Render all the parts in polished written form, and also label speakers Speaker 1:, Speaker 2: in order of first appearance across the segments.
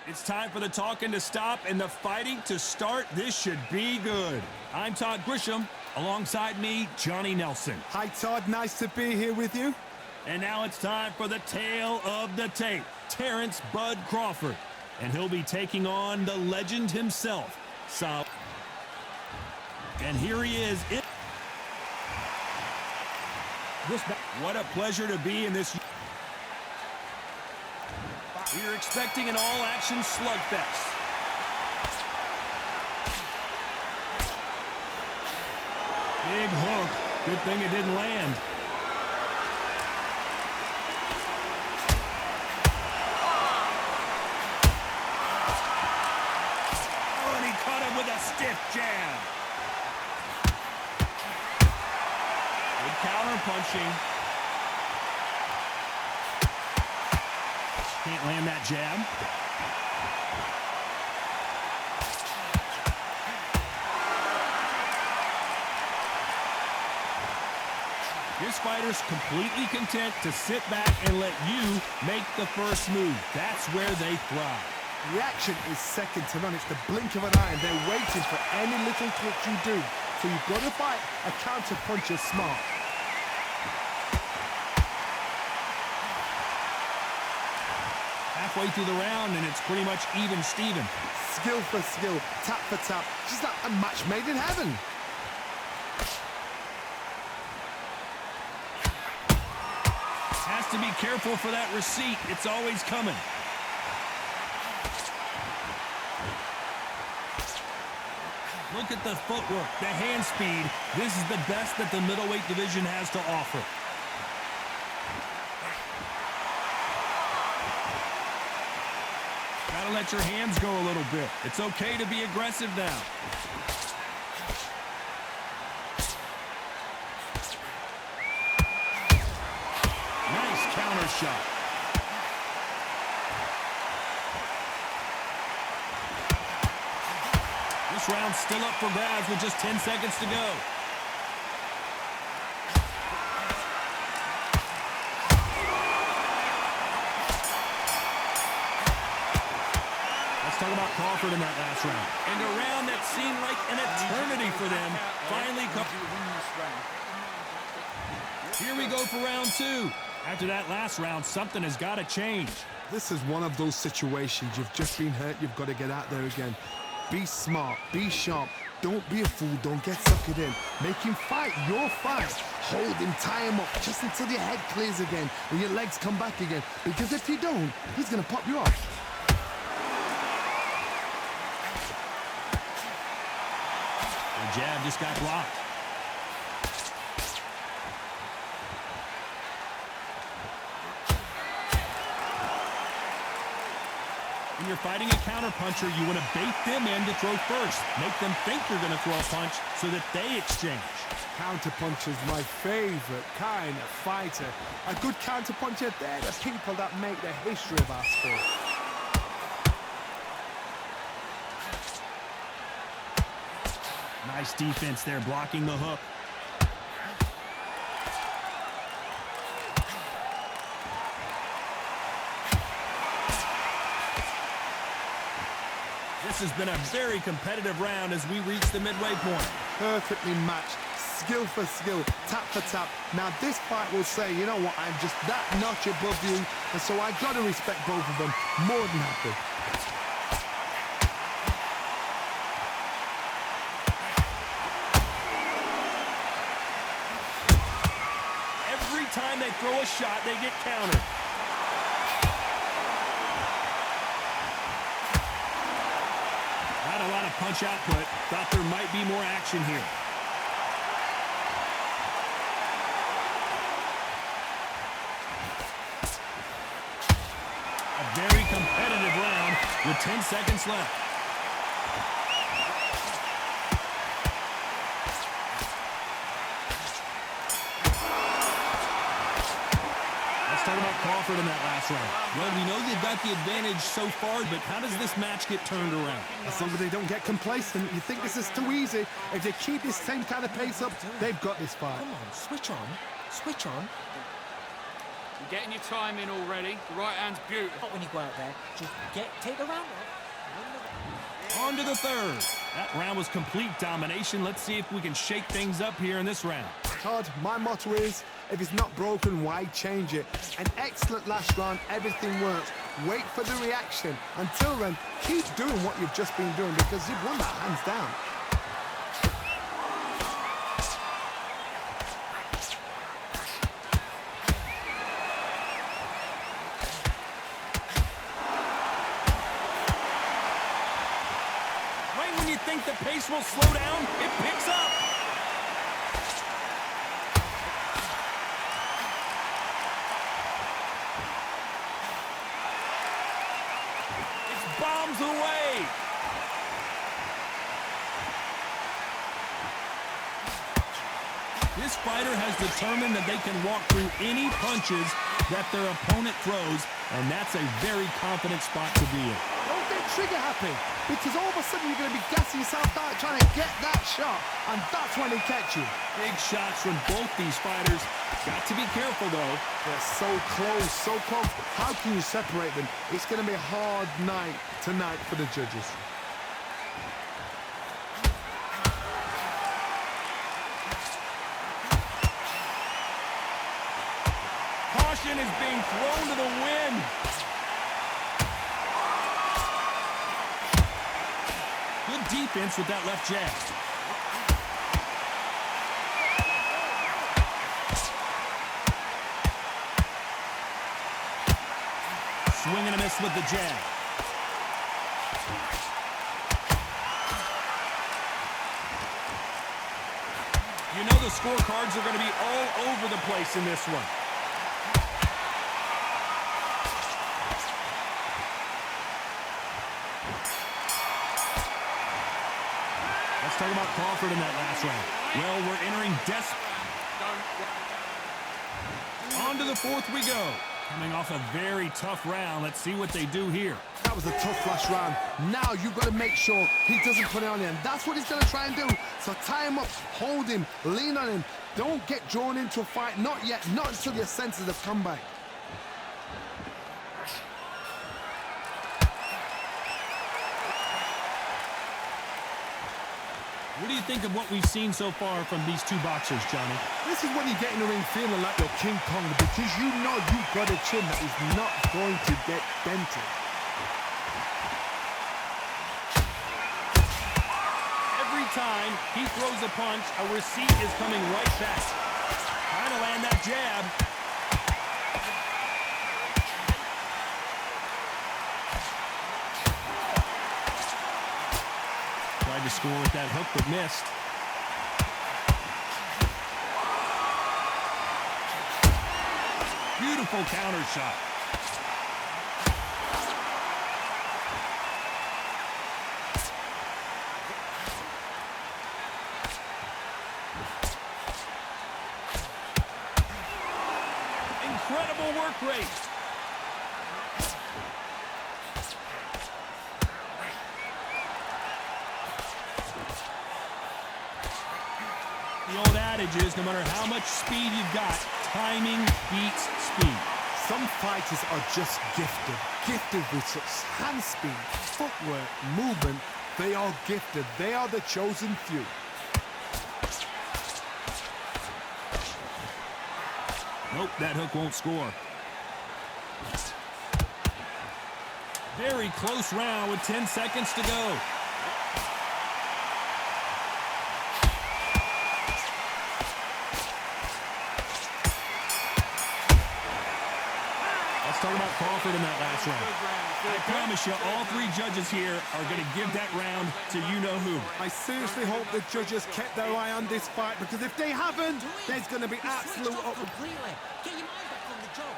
Speaker 1: It's time for the talking to stop and the fighting to start. This should be good. I'm Todd Grisham. Alongside me, Johnny Nelson.
Speaker 2: Hi, Todd. Nice to be here with you.
Speaker 1: And now it's time for the tale of the tape, Terrence Bud Crawford. And he'll be taking on the legend himself, Sal. And here he is. What a pleasure to be in this. We are expecting an all-action slugfest. Big hook. Good thing it didn't land. Oh, and he caught him with a stiff jab. Good counter punching. Can't land that jab. This fighter's completely content to sit back and let you make the first move. That's where they thrive.
Speaker 2: Reaction is second to none. It's the blink of an eye, and they're waiting for any little twitch you do. So you've got to fight a counter puncher smart.
Speaker 1: Halfway through the round, and it's pretty much even Steven.
Speaker 2: Skill for skill, tap for tap, just like a match made in heaven.
Speaker 1: Has to be careful for that receipt. It's always coming. Look at the footwork, the hand speed. This is the best that the middleweight division has to offer. Gotta let your hands go a little bit. It's okay to be aggressive now. Nice counter shot. This round's still up for grabs with just 10 seconds to go. Let's talk about Crawford in that last round. And a round that seemed like an eternity for them finally comes. Here we go for round two. After that last round, something has got to change.
Speaker 2: This is one of those situations. You've just been hurt. You've got to get out there again. Be smart. Be sharp. Don't be a fool. Don't get suckered in. Make him fight your fight. Hold him. Tie him up just until your head clears again and your legs come back again. Because if you don't, he's going to pop you off.
Speaker 1: The jab just got blocked. When you're fighting a counterpuncher, you want to bait them in to throw first. Make them think you're going to throw a punch so that they exchange.
Speaker 2: Counterpuncher's my favorite kind of fighter. A good counterpuncher, they're the people that make the history of our sport.
Speaker 1: Nice defense there, blocking the hook. This has been a very competitive round as we reach the midway point.
Speaker 2: Perfectly matched, skill for skill, tap for tap. Now this fight will say, you know what, I'm just that notch above you, and so I got to respect both of them. More than happy.
Speaker 1: Every time they throw a shot, they get countered. Not a lot of punch output. Thought there might be more action here. A very competitive round with 10 seconds left. Talk about Crawford in that last round. Well, we know they've got the advantage so far, but how does this match get turned around?
Speaker 2: As long as they don't get complacent, you think this is too easy. If they keep this same kind of pace up, they've got this fight.
Speaker 3: Come on, switch on. Switch on. You're getting your time in already. The right hand's beautiful.
Speaker 4: Not when you go out there. Just take the round off.
Speaker 1: On to the third. That round was complete domination. Let's see if we can shake things up here in this round.
Speaker 2: Todd, my motto is, if it's not broken, why change it? An excellent last round, everything works. Wait for the reaction. Until then, keep doing what you've just been doing because you've won that hands down.
Speaker 1: Right when you think the pace will slow down, it picks up. Bombs away. This fighter has determined that they can walk through any punches that their opponent throws, and that's a very confident spot to be in.
Speaker 2: Don't get trigger happy, because all of a sudden you're going to be gassing yourself out trying to get that shot, and that's when they catch you.
Speaker 1: Big shots from both these fighters. Got to be careful, though.
Speaker 2: They're so close, so close. How can you separate them? It's going to be a hard night tonight for the judges.
Speaker 1: Caution is being thrown to the wind. Good defense with that left jab. Swing and a miss with the jab. You know the scorecards are going to be all over the place in this one. Let's talk about Crawford in that last round. Well, we're entering on to the fourth we go. Coming off a very tough round. Let's see what they do here.
Speaker 2: That was a tough last round. Now you've got to make sure he doesn't put it on you. And that's what he's going to try and do. So tie him up, hold him, lean on him. Don't get drawn into a fight. Not yet. Not until your senses have come back.
Speaker 1: What do you think of what we've seen so far from these two boxers, Johnny?
Speaker 2: This is when you get in the ring feeling like you're King Kong because you know you've got a chin that is not going to get dented.
Speaker 1: Every time he throws a punch, a receipt is coming right back. Trying to land that jab. Tried to score with that hook, but missed. Beautiful counter shot. Incredible work rate. The old adage is no matter how much speed you've got, timing beats speed.
Speaker 2: Some fighters are just gifted with such hand speed, footwork, movement. They are gifted. They are the chosen few.
Speaker 1: Nope, that hook won't score. Very close round with 10 seconds to go. Let's talk about Crawford in that last round. I promise you, all three judges here are going to give that round to you-know-who.
Speaker 2: I seriously hope the judges kept their eye on this fight because if they haven't, there's going to be absolute
Speaker 4: completely. Get your mind back on the job.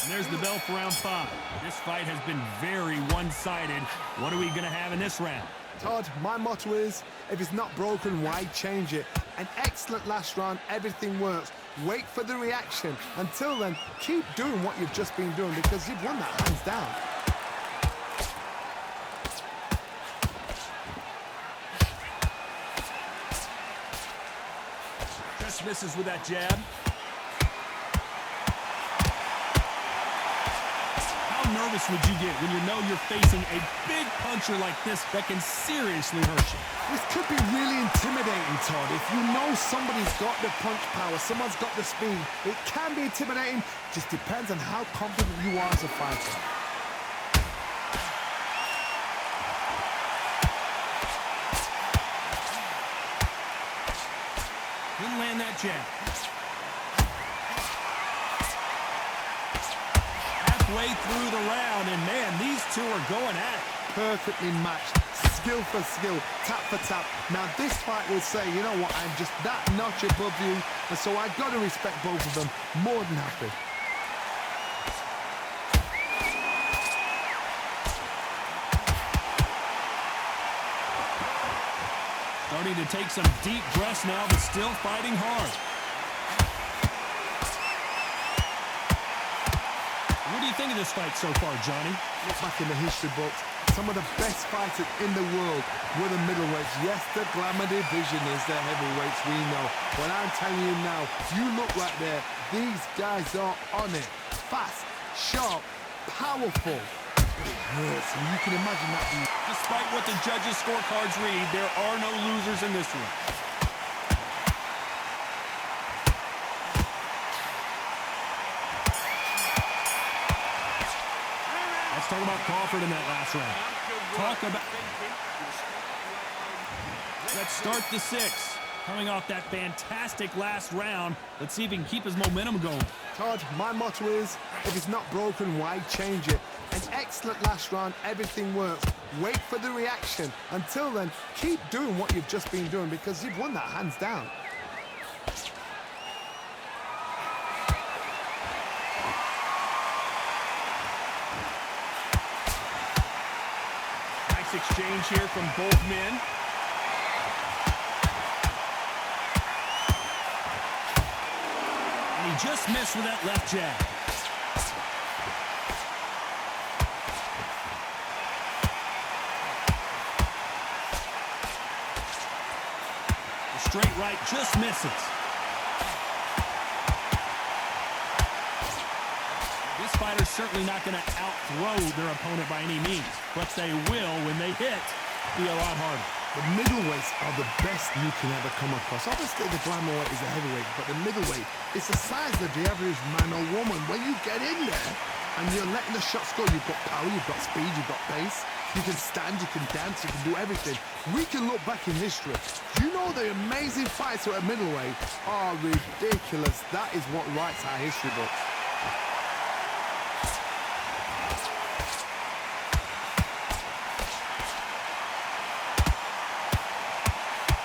Speaker 1: And there's the bell for round 5. This fight has been very one-sided. What are we going to have in this round?
Speaker 2: Todd, my motto is, if it's not broken, why change it? An excellent last round, everything works. Wait for the reaction. Until then, keep doing what you've just been doing because you've won that hands down.
Speaker 1: Just misses with that jab. nervous would you get when you know you're facing a big puncher like this that can seriously hurt you?
Speaker 2: This could be really intimidating, Todd. If you know somebody's got the punch power, someone's got the speed, it can be intimidating. Just depends on how confident you are as a fighter.
Speaker 1: Didn't land that jab. Halfway through the round, and man, these two are going at it.
Speaker 2: Perfectly matched, skill for skill, tap for tap. Now this fight will say, you know what, I'm just that notch above you, and so I've got to respect both of them more than happy.
Speaker 1: Starting to take some deep breaths now, but still fighting hard. What do you think of this fight so far, Johnny?
Speaker 2: Look back in the history books. Some of the best fighters in the world were the middleweights. Yes, the glamour division is the heavyweights, we know. But I'm telling you now, you look right there, these guys are on it. Fast, sharp, powerful. It hurts, and you can imagine that.
Speaker 1: Despite what the judges' scorecards read, there are no losers in this one. Let's talk about Crawford in that last round. Let's start the sixth. Coming off that fantastic last round, let's see if he can keep his momentum going.
Speaker 2: Todd, my motto is, if it's not broken, why change it? An excellent last round, everything works. Wait for the reaction. Until then, keep doing what you've just been doing because you've won that hands down.
Speaker 1: Nice exchange here from both men. And he just missed with that left jab. Straight right just misses. This fighter's certainly not going to out-throw their opponent by any means, but they will, when they hit, be a lot harder.
Speaker 2: The middleweights are the best you can ever come across. Obviously, the glamour weight is a heavyweight, but the middleweight is the size of the average man or woman. When you get in there and you're letting the shots go, you've got power, you've got speed, you've got pace. You can stand, you can dance, you can do everything. We can look back in history. You know the amazing fights at middleweight are ridiculous. That is what writes our history books.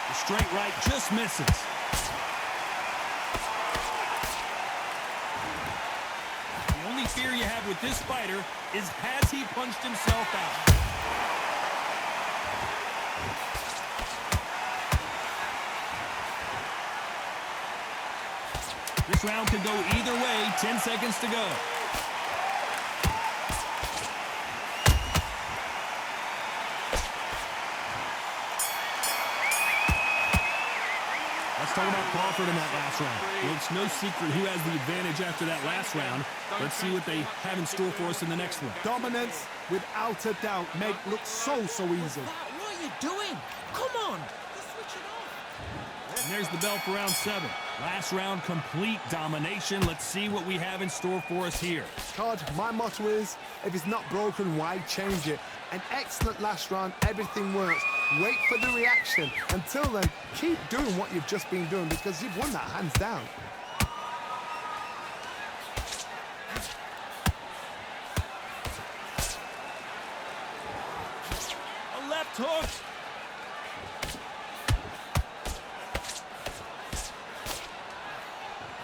Speaker 1: The straight right just misses. The only fear you have with this fighter is, has he punched himself out? This round could go either way. 10 seconds to go. Let's talk about Crawford in that last round. Well, it's no secret who has the advantage after that last round. Let's see what they have in store for us in the next one.
Speaker 2: Dominance, without a doubt, make look so easy.
Speaker 4: What are you doing? Come on. Just switch it off.
Speaker 1: And there's the bell for round 7. Last round, complete domination. Let's see what we have in store for us here.
Speaker 2: Todd, my motto is, if it's not broken, why change it? An excellent last round, everything works. Wait for the reaction. Until then, keep doing what you've just been doing because you've won that hands down.
Speaker 1: A left hook.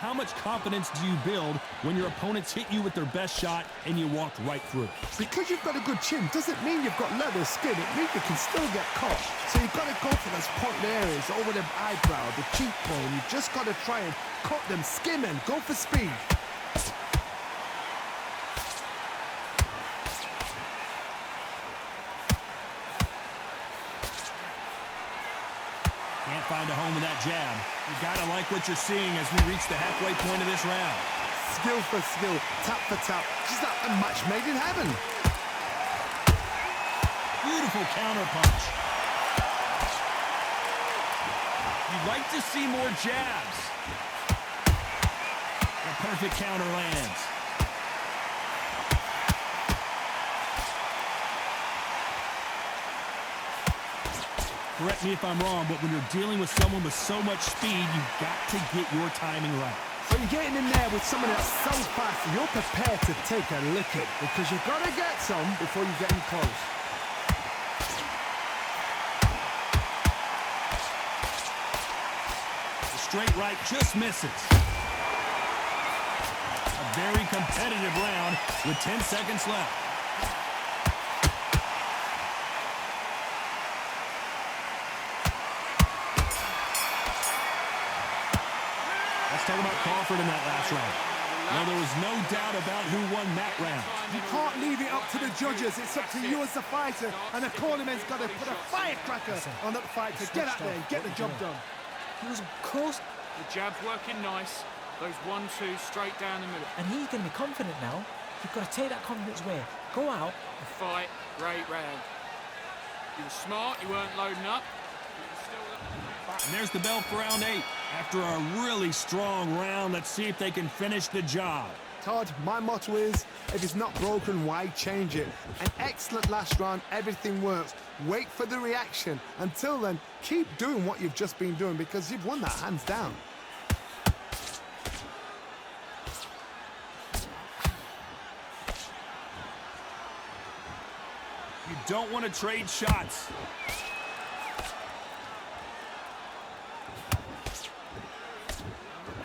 Speaker 1: How much confidence do you build when your opponents hit you with their best shot and you walk right through it?
Speaker 2: Because you've got a good chin doesn't mean you've got leather skin. It means you can still get caught. So you've got to go for those point areas over the eyebrow, the cheekbone. You've just got to try and cut them, skim and go for speed.
Speaker 1: Can't find a home with that jab. You gotta like what you're seeing as we reach the halfway point of this round.
Speaker 2: Skill for skill, tap for tap, just like a match made in heaven.
Speaker 1: Beautiful counter punch. You'd like to see more jabs. The perfect counter lands. Correct me if I'm wrong, but when you're dealing with someone with so much speed, you've got to get your timing right.
Speaker 2: So you're getting in there with someone that's so fast, you're prepared to take a licking because you've got to get some before you get in close.
Speaker 1: The straight right just misses. A very competitive round with 10 seconds left. Let's talk about Crawford in that last round. Now, there was no doubt about who won that round.
Speaker 2: You can't leave it up to the judges. It's up to you as the fighter, and the cornerman's got to put a firecracker on that fight to get out there and get the job done.
Speaker 4: He was close,
Speaker 3: The jab's working nice. Those 1-2 straight down the middle.
Speaker 4: and he's going to be confident now. You've got to take that confidence away. Go out.
Speaker 3: The fight, great round. You were smart, you weren't loading up.
Speaker 1: And there's the bell for round 8. After a really strong round, let's see if they can finish the job.
Speaker 2: Todd, my motto is, if it's not broken, why change it? An excellent last round, everything works. Wait for the reaction. Until then, keep doing what you've just been doing because you've won that hands down.
Speaker 1: You don't want to trade shots.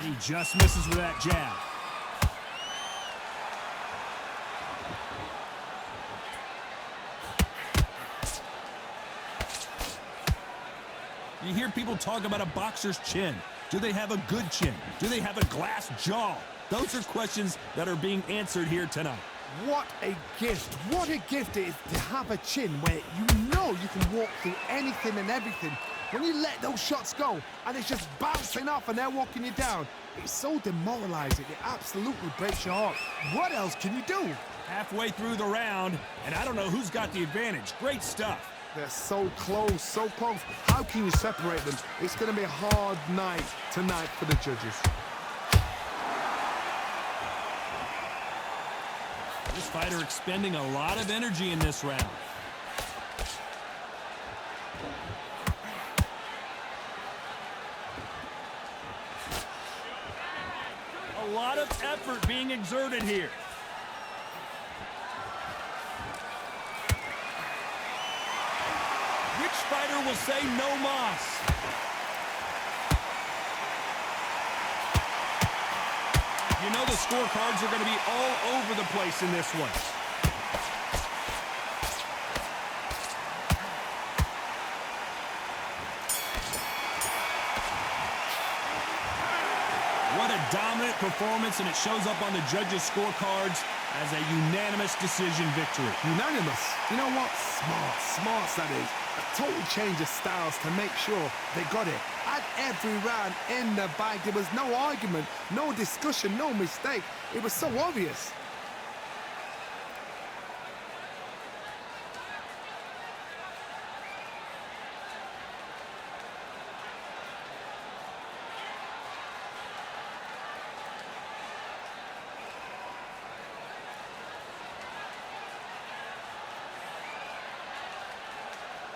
Speaker 1: He just misses with that jab. You hear people talk about a boxer's chin. Do they have a good chin? Do they have a glass jaw? Those are questions that are being answered here tonight.
Speaker 2: What a gift. What a gift it is to have a chin where you know you can walk through anything and everything. When you let those shots go and it's just bouncing off and they're walking you down, it's so demoralizing. It absolutely breaks your heart. What else can you do?
Speaker 1: Halfway through the round, and I don't know who's got the advantage. Great stuff.
Speaker 2: They're so close, so close. How can you separate them? It's going to be a hard night tonight for the judges.
Speaker 1: This fighter expending a lot of energy in this round. A lot of effort being exerted here. Which fighter will say no mas? You know the scorecards are going to be all over the place in this one. What a dominant performance, and it shows up on the judges' scorecards as a unanimous decision victory.
Speaker 2: Unanimous. You know what? Smart that is. A total change of styles to make sure they got it. At every round in the bag, there was no argument, no discussion, no mistake. It was so obvious.